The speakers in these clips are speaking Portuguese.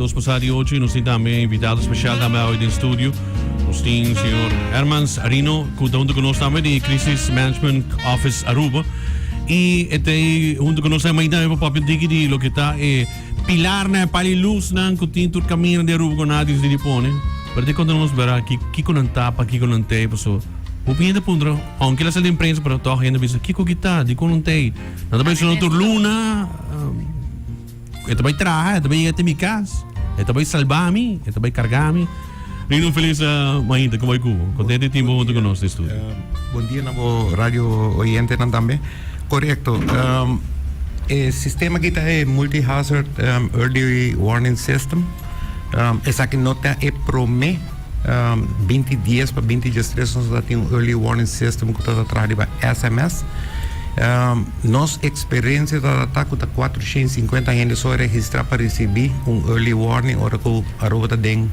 2:08 e nós temos também invitado especial também hoje no estúdio. Nós temos o senhor Hermans Arino, que está junto conosco também de Crisis Management Office Aruba. E até junto conosco também o papel de lo que está pilar na paliluz na que caminho de Aruba com nada de Nipone. Pero quando nós verá que com tapa, que com te, pessoa. O pinta punto, aunque la sala de imprensa para toda a gente diz que kita, di com te. Nada mais no turluna. Ito vai trabalhar, ito vai ir até minha casa, ito vai salvar-me, ito vai carregar-me. Lindo feliz ainda, como é que contente de tempo junto conosco no estúdio. Bom dia, novo rádio oyente também. Correto. O sistema que está é multi-hazard early warning system. Essa aqui nota é prome 20 dias para 20 dias nós temos um early warning system que está atrás de SMS. Nossa experiência está com 450 gente só registrar para receber early warning ou que a Aruba tem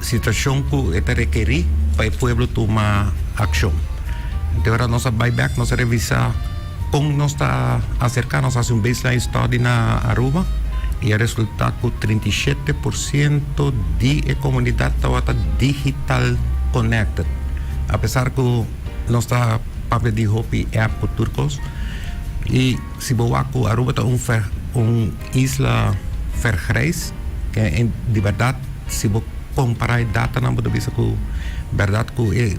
situação que está requerir para o povo tomar ação. Então agora nossa buyback, nossa revisar como nós está acercando, nós fazemos baseline study na Aruba e o resultado com 37% de comunidade está digital connected. Apesar que nós está papel de hopi app por turcos e se boa que Aruba está isla vergrijs que de verdade se bo comparar data não pode ver que verdade que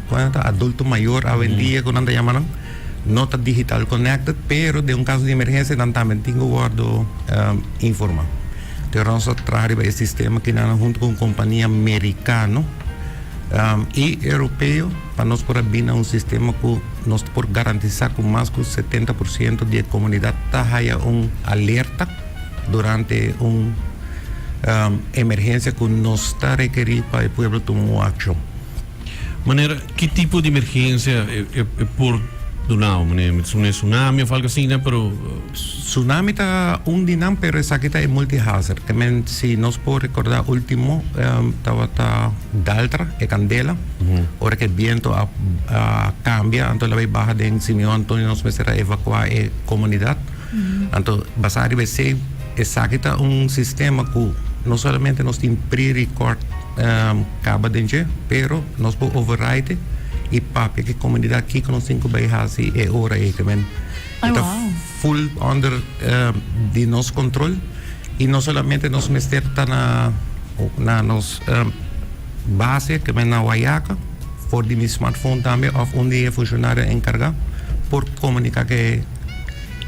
quando adulto maior hoje em dia quando anda chamando nota digital connected pero de caso de emergência não também tenho guardo informar então nós trabalhamos esse sistema que nós junto com companhia americana e europeu para nós poder vir a sistema que nós por garantizar que mais de 70% da comunidade tenha alerta durante emergência que nós está requerir para o povo tomar ação. Maneira, que tipo de emergência é por do não, maneira, tsunami ou algo assim, né? Pero tsunami está dinam, pero essa aqui é multi-hazard. Também, se nós podemos recordar, o último estava Daltra e Candela. Ora que o vento cambia, então ela vai baixar de Simeão Antônio, nós precisamos evacuar a comunidade. Então, basado vai ser, essa aqui está sistema que não somente nós temos pre-record caba de pero nós podemos override e papel que a comunidade aqui que nós temos que baixar é hora aí também. Está full under de nosso controle e não somente nós mestemos na nossa base que é na Waiaka por de meu smartphone também ou onde é funcionário encarregado por comunicar que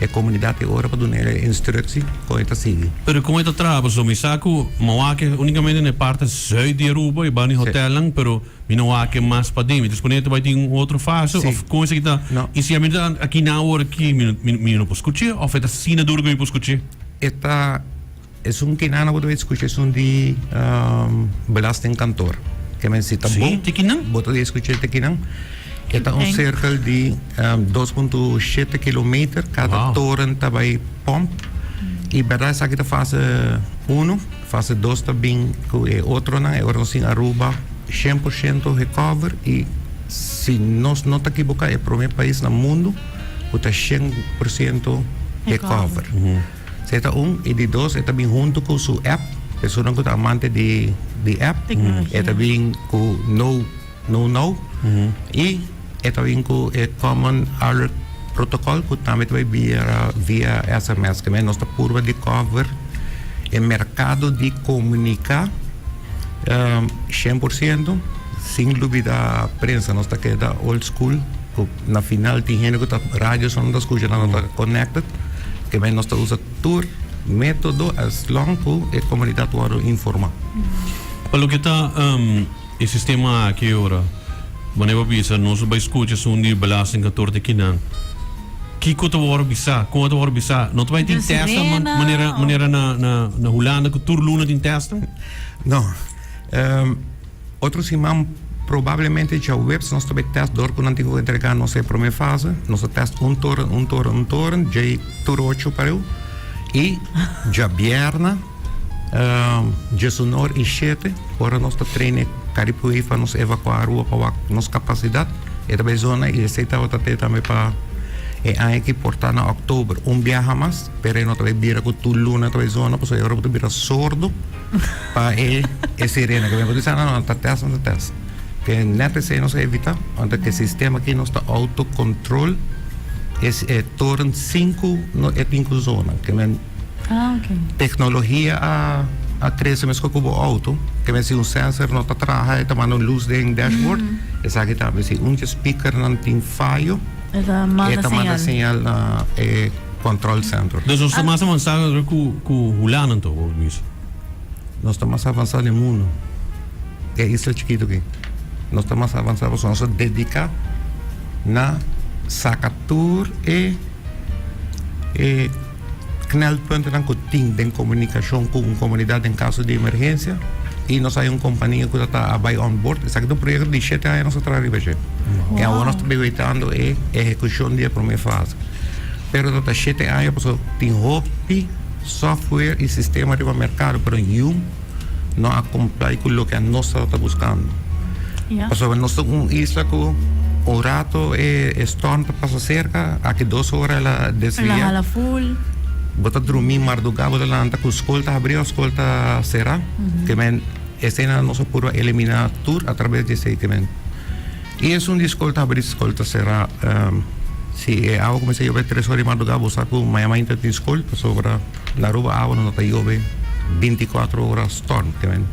a comunidade agora para dar instrução como está seguindo. Pero como está trabalhando, so misaco, mauake unicamente na parte sul de Aruba e bani hotel lang, pero minauake mais para dentro. Disponível vai ter outra fase, ou como isso que está? E se a mim aqui na hora aqui, não posso escutar, ou é assim na dura que eu posso escutar? Esta é que não pode escutar, é de belasting cantor. Que me cita bom. Tequinan? Pode escutar tequinan. Está cerca de 2,7 km, cada torre está by pomp. E verdade, essa aqui é fase 1, fase 2 também, que é outro, agora nós em Aruba, 100% recover. E se nós não estamos equivocados, é o primeiro país no mundo que está 100% recover. Esse é e de 2, é também junto com a sua app, pessoa que está amante de app, é também com no, e é também com o Common Alert Protocol, que também vai via SMS, que é nossa curva de cover, é mercado de comunicar 100%, sem dúvida a prensa, nós está queda old school, na final tem gente que está rádio, só não está escutando, não está connected, que é nós está usa tour método, as long que a comunidade pode informar. Pelo que está o sistema aqui agora, maneira bisa nós vai escutar de belasting que torte aqui não. Que quanto hora bisa, não vai ter testa maneira na Holanda que turluna tem testa? Não. Outros irmãos provavelmente já web nós também teste dor que não tive que entregar nossa primeira fase, nós teste torre, já tur 8 para eu e já bierna, já sonor e 7, agora nós treine Caripuí para nos evacuar a rua para nossa capacidade, e também zona e aceitava até também para Hay que portar na octubre viaja más, pero no te vira con tu luna, te zona, pues ahora te vira sordo para sirena. Que me puede decir, no, te test. Que net se nos evita, antes que el sistema aquí no está autocontrol, es torn 5 no es 5 zona. Que me tecnologia a cresce mesmo como auto, que me si un sensor no te trabaja, te manda luz de dashboard, es aquí también si un speaker no tiene fallo. Esta manda señal na control center. Dus nós estamos mais avançados com o Hulano, então, Luís. Nós estamos mais avançados no mundo. É isso chiquito aqui. Nós estamos mais avançados, nós dedicar na sacatur e knelpunten que tem de comunicação com a comunidade em caso de emergência. E nós temos uma companhia que está a buy on board. Esse aqui é um projeto de 7 anos atrás. Que agora nós estamos evitando a execução da primeira fase. Pero há 7 anos, tem hobby, software e sistema de mercado, mas não acompanha com o que nós estamos buscando. Nós temos uma isla que o rato storm passa cerca, aqui 2 horas ela desvia. Ela full. Bota dormir madrugada, bota lá com escolta abrir, escolta será, que men escena não se pode eliminar tudo através de esse que men. E é um escolta abrir, escolta será, se é algo como se eu 3 horas de madrugada, vou sair com mais ainda de escolta sobre na rua água não está eu 24 horas storm, que men.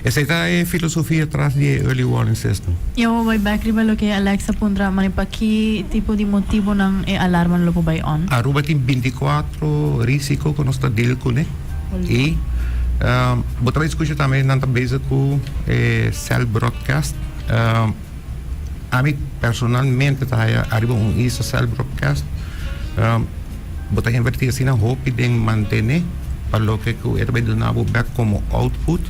Essa é a filosofia atrás de early warning system. Eu vou back riba lo que Alexa pondrá, mas para que tipo de motivo ng alarma lo po by on? Aruba tem 24 risco que nós está deal com né. E botar escuta também na base com cell broadcast. A mim personalmente tá arriba isso cell broadcast. Botar invertir assim na hope de manter para lo que eu também donava back como output.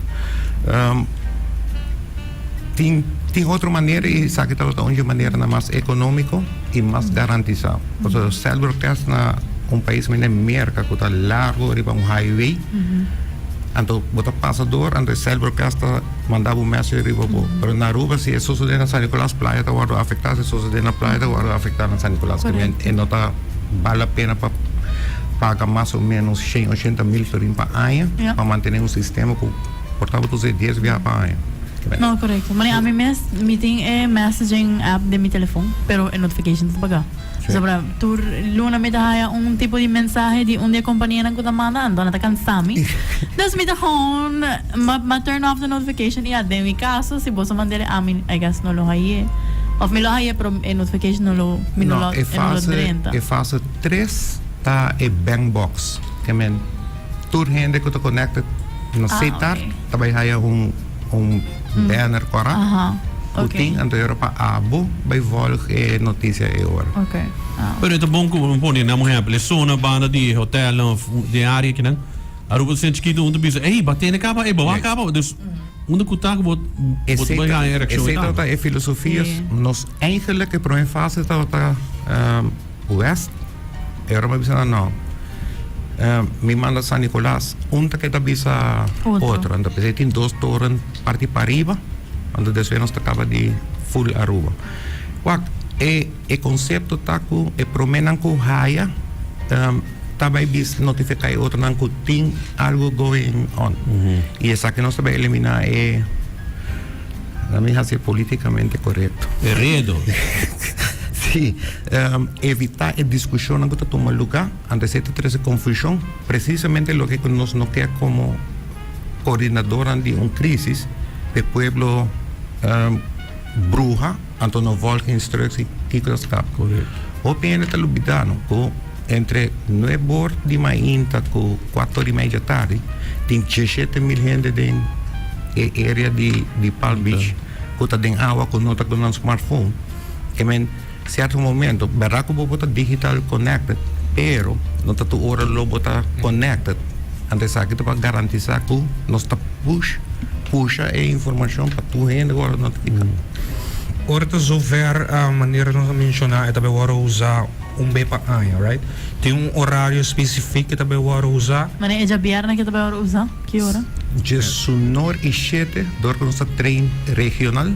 Tem outra maneira e sabe que está de maneira mais econômica e mais garantizada. Porque o cell broadcast na país que América que está largo riba highway. Então bota passador, então o cell broadcast mandava mensagem riba po. Pero na Aruba se isso sucede na San Nicolás Playa está guardo afetar, se sucede na playa está guardo afetar na San Nicolás. Que não está vale a pena para pagar mais ou menos 180 mil florins para ano para manter sistema que portava tu 10 via pa. No, correcto. Mani a mí meeting messaging app de mi teléfono, pero en notifications baga. Sobre tu luna me da tipo de mensaje de dia companhia na kuta mandando, na takan sami. Das me da hon ma turn off the notification e de mi caso si bosa mandele a mí, I guess no lo haye. Of me lo haye pero en notification no lo drenta. E fase 3 tá e bank box. Que men tur gente que tu connected no setar também há banner cora puting anto era pa abo by volg notícia e hora. Pero ito bom ko bom ni na mo exemplo zona banda de hotel de área que não Aruba sente que onde bisa batendo capa bawa capa dus onde kutak wordt bij gaan reactie. Essa filosofia nos eigenlijk que pro fase está west era mais não. Me manda San Nicolás, que está bisa outro, então tem 2 torres parte para arriba, onde después nos acaba de full Aruba. O conceito tá com promenan com raia, também bis notificar outro não que tem algo going on. E essa que nós também eliminar a mim ser politicamente correto. Redo. Sí, evitar a discusión que toma lugar antes de tener confusión, precisamente lo que nos queda como coordinadora de una crisis del pueblo bruja, ante no volga instrucción que escapa. O bien está olvidando que entre 9 horas de manhã e 4 horas e meia da tarde, tem 17 mil gente dentro da área de Palm Beach, que está dentro água, que não está com um smartphone. Que certo momento, verá que o botar digital connected, pero não está tu hora lo botar connected. Antes aqui para garantizar que nós está puxa a informação para tu gente agora notificar. Ora zover a maneira de nós mencionar é também usar BPA, right? Tem horário específico que também usar. Mas é já viernes que também usar? Que hora? 19:07, door onze trein regional,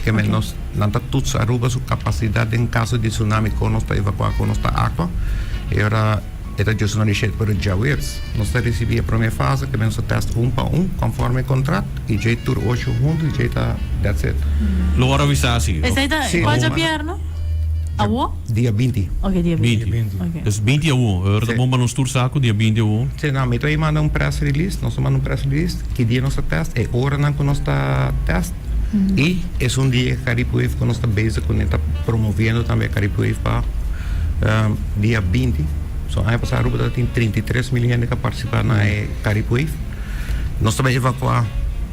que nós nanta tuts Aruba su capacidade em caso de tsunami com nós está evacuar com nós está água e ora era just não deixar para Jawers nós está recebia a primeira fase que nós teste para conforme contrato e já tur 8 juntos e já está that's it Lo ora visasi. Esa ita, Sí, qual uma- pierno? Awo? dia 20 Okay, dia 20. 20. Okay. Dus 20 a 1. Ora Sì. bomba non stur saco dia 20 a 1. sim não então aí manda press release nós manda press release que dia nós teste é hora não que nós está teste e é dia que Caripuif que nós está base com está promovendo também Caripuif para dia 20 so aí passar Aruba tem 33 milhões que participar na Caripuif nós também evacuar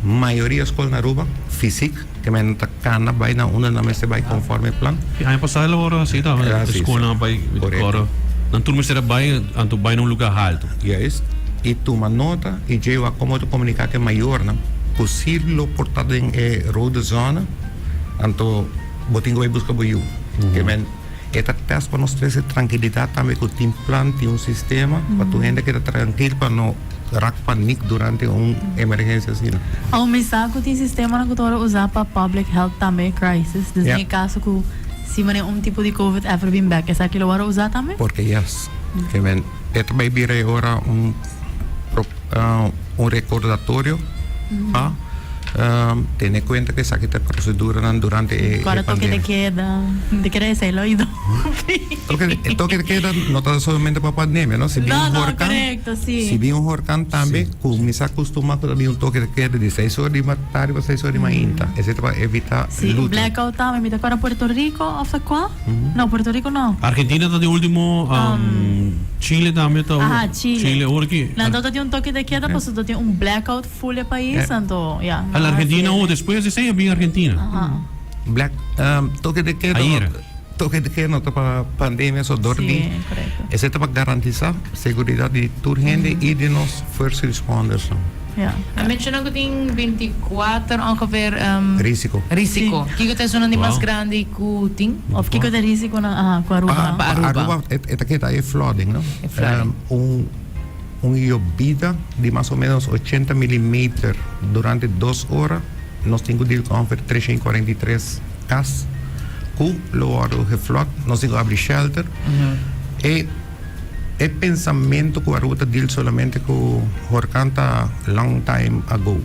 maioria escola na Aruba física que men ta kana vai na una na mese vai conforme plan Ay pasar la hora así ta. Ja, De sì, skola sì. bij Corretto. ora. Dan tur misera bij anto bij num lugar alto. yes e tu uma nota e eu acomodo comunicar que maior na possível portado em road zona anto botingo vai buscar boiu que men eta teste para nós trazer tranquilidade também que tem plan tem sistema para tu gente que está tranquilo para não rak panic durante emergência assim Ang may sako ti sistema na kutora usar para public health também crisis. Desde Yeah. caso ko si man tipo de COVID ever been back, esa que lo wara usar também? porque yes que men eta vai vir agora recordatório ten en cuenta que esa que procedura durante Agora toque de queda, de queda ese el oído. el toque de queda no está solamente para pandemia, ¿no? Si bien No, un no, huracán, correcto, sí. si bien un huracán también, como se acostuma también un toque de queda de 6 horas de tarde a 6 horas de mañana, ese para evitar Sí, luto. blackout também. Me agora Puerto Rico, of the qual? No, Puerto Rico no. Argentina ta de último Chile también ta. Ajá, Chile. Chile ora aqui. Nando tiene un toque de queda, pues tiene un blackout full de país, santo, ya. A la Argentina o después de ese bien Argentina. Ajá. Black, toque de queda, Ayer. toque de queda no está para pandemia, so dormir. Sí, correcto. Ese está para garantizar seguridad de tu gente y de los first responders. ¿no? Ja. Mencionan ko ting 24 ongeveer Risiko. risiko. Kiko tayo sunan di Wow. mas grande ku ting. Of kiko de risiko na, com Aruba. Aruba. Esta queda es flooding, ¿no? Es flooding. Un llovida de más o menos 80 milímetros durante 2 horas. Nos tengo de ongeveer 343 cas. Ku lo aro ge flood. Nos tengo abrir shelter. E pensamento que Aruba deal solamente com Horcanta long time ago.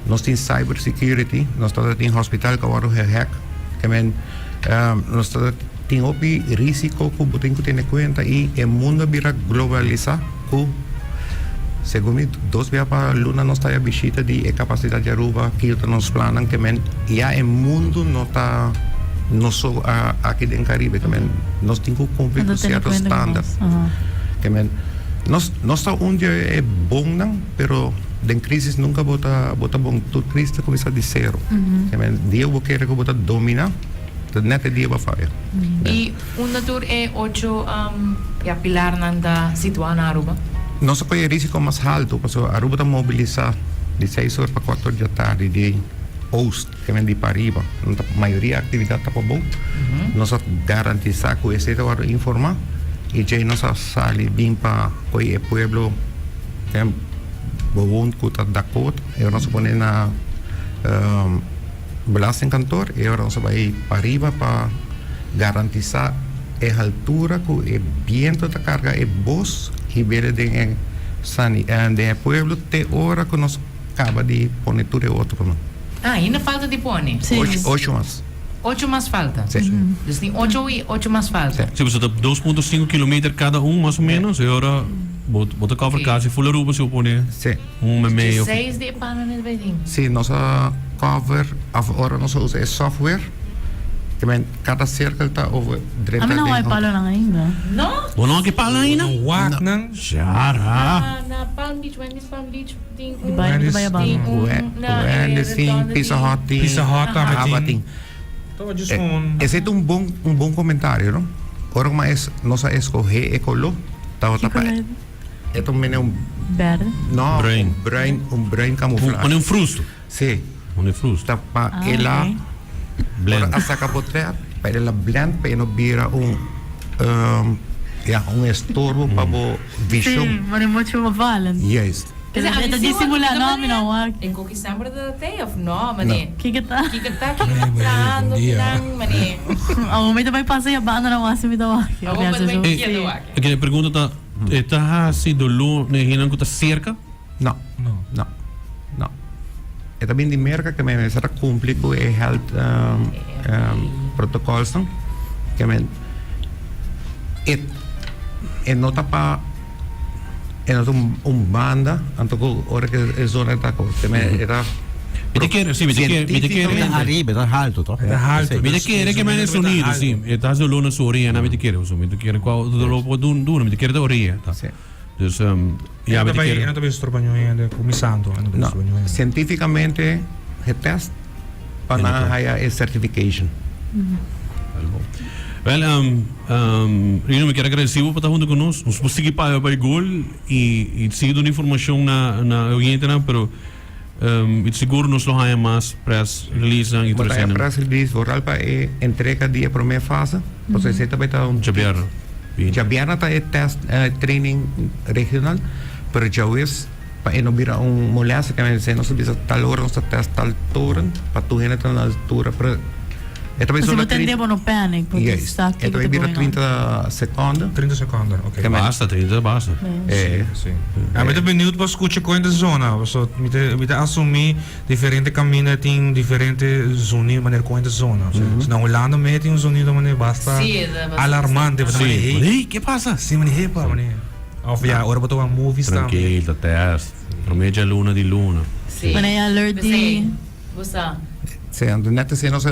Nós tem cyber security, nós tem hospital que agora é hack, que men nós tem opi risco que botem que ter conta e o mundo vira globalizar com segundo dois vezes para luna nós está a visita de capacidade de Aruba que nós planam que men já o mundo não está não só aqui dentro do Caribe que men nós temos que cumprir com certos estándares. Que men nós está onde é bom não, pero den crise nunca bota bom tu crise começa de zero. Que men dia vou querer que bota dominar, de net dia vai falhar. I una tour e 8 ya pilar nanda situada na Aruba. Nós apoia risco mais alto, porque Aruba está mobilizar de 6 horas para 4 horas da tarde de Oost, que vem de Pariba. A maioria da atividade está para bom. Nós garantizar que esse vai informar e já nós sali bem para o pueblo que bewoont que Dakota. E nós põe na belastingkantoor e nós vai para Pariba para garantizar a altura que o viento da carga é bos que vem de Sani de pueblo te hora que nós acaba de pôr tudo outro não. Ainda falta de pone. Sim. 8 mais. 8 mas falta. Sim. Dus tem 8 e 8 mas falta. Sí, pues está 2.5 kilómetros cada más o menos. Y ahora bota cover Sí. casi full Aruba se opone. Sim. Meio. 6 de paano net bij ding. Sim, nossa cover agora nós usa software que cada circle está over A mí no hay palo lang ainda. No? Wala que pala ina. Wak nang Shara. Na Palm Beach, Wendy's Palm Beach, ting Di ba Wendy's- ba ting Wendy sim, Pizza Hut tem Pizza Hut também Ava tem. tem. Então, just um... Esse é um bom comentário, não? Ora mas nossa escolher ecolo tá outra Kiko é também um Verde. não Brain. um brain camuflagem. Pone un frusto. Sim, Pone frusto. tá para Ah, ela ok. Blend. ora essa capotrear para ela blend para não vira estorbo para o Sim, vision. mas é muito mavalan. Yes. Kasi ito disimula no, minawag. En ko kisambra da tay of no, mani. Kikita. Kikita, kikita, no lang, mani. Oh, may tabay pa siya ba na wasi mi tawag. Ako pa may kiyaduwa. Aqui a pergunta tá, está se dolo ne hinan ko ta cerca? No, No. no, no. E também de merca que me será cumprir com o health protocols, não? Que me e nota pa e nota banda, anto ko ora che è zona ta ko, que me era Mi te quiere, sí, mi te quiere, mi te quiere. Está arriba, está alto, toch? Está alto. Mi te quiere que me ne sonido, sì. E tá dolo na sua orelha, mi te quiere, so, mi te quiere qual dolo po dun, mi te quiere da orelha, tá? Sì. Dus ja, mi te quiere. Ano tabi estrobanyo yan, kumisanto. Ano tabi No, estrobanyo yan. cientificamente el test para haya el certification. Well, Rino, me quero agradecer por estar junto conosco. Nós conseguimos para o gol e seguir dando informação na oriente, pero seguro nos lo haya mais press release e Mas a trazendo. press release oral para entrega dia primeira fase, você sei também tá Javier. já vier tá test training regional, pero já ves para não virar molesta que me dice não se diz tal hora não se test tal turno para tu gente na altura para também Kasi só mo tempo no panic. Porque yes, sa também vira 30 segundos. 30 seconden, oké. Que Basta, 30, basta. Sim. Ja, maar ik ben benieuwd wat escute in de zona. So, met assumir differente cammino tem differente zone maneira com de zona. Se não olhando me tem zone da maneira basta Sim, é bastante. alarmante, basta Sim. hey, Ei, que passa? sim, mani hey pa, mani. Of ja, ora botou uma movie está. Tranquilo, test. Promedia luna di luna. Sim. Panay alert di. Busa. Se ando net se não se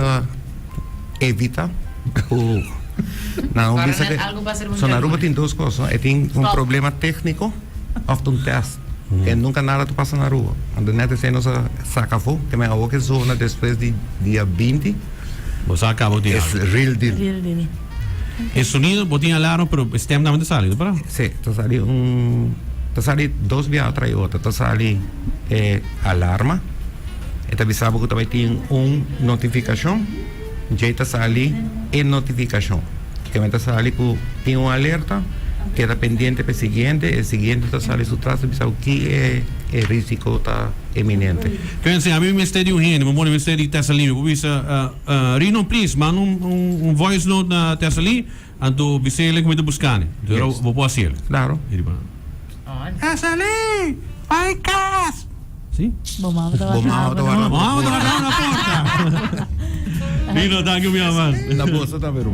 evita o não Para diz net que algo para ser só na mundial. Aruba tem duas coisas, tem Stop. problema técnico ou um teste. E nunca nada tu passa na rua. Ando net se não se saca fogo, que me a zona depois de dia 20 Você acabou de é real deal. Real deal. El sonido, botinha alarme, pero stem também sale, não para? Sim, tu sali dois dias atrás outra, tu sali alarma, e também sabe que também tem notificação, já tu sali notificação, que me tu sali que tem alerta, queda pendiente para o seguinte tu sali su trás, sabe o que é risco tá eminente. Kaya a mim me estede um rende, me estede de Tessali, eu vi Rino, please, manda voice note na Tessali, anto bisele que me buscane. Eu vou pôr assim. Claro. On. Tessali, vai cas. Sim? Bumama tawa. Bumama tawa. Vamos na porta. Rino, thank you, minha mãe. Na bolsa tá vendo?